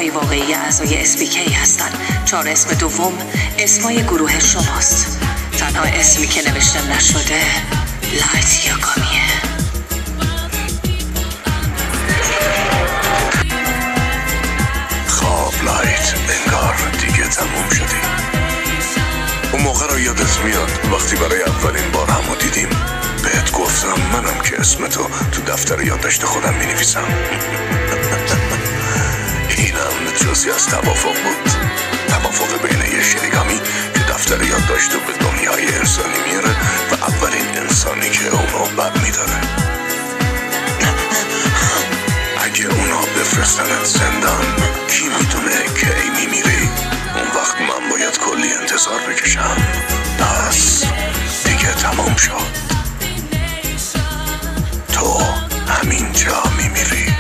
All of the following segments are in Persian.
اسمهای واقعی اعضای SBK هستن. 4 اسم دوم اسمای گروه شماست. تنها اسمی که نوشته نشده لایت یاگامیه. خواب لایت، انگار دیگه تموم شدی. اون موقع رو یادت میاد وقتی برای اولین بار همو دیدیم بهت گفتم منم که اسمتو تو دفتر یادداشت خودم مینویسم. اینم جزئی از توافق بود. توافق بین یه شریگامی که دفتر یادداشتو به دنیای انسانی میاره و اولین انسانی که اونو بر میداره. اگه اونا بفرستنت زندان کی میدونه کی میمیری؟ اون وقت من باید کلی انتظار بکشم. پس دیگه تمام شد. تو همینجا میمیری.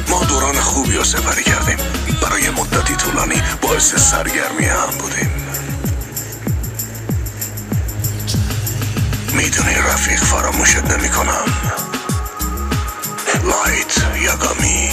ما دوران خوبی رو سپری کردیم. برای مدتی طولانی باعث سرگرمی هم بودیم. میدونی رفیق، فراموشت نمی کنم. لایت یاگامی.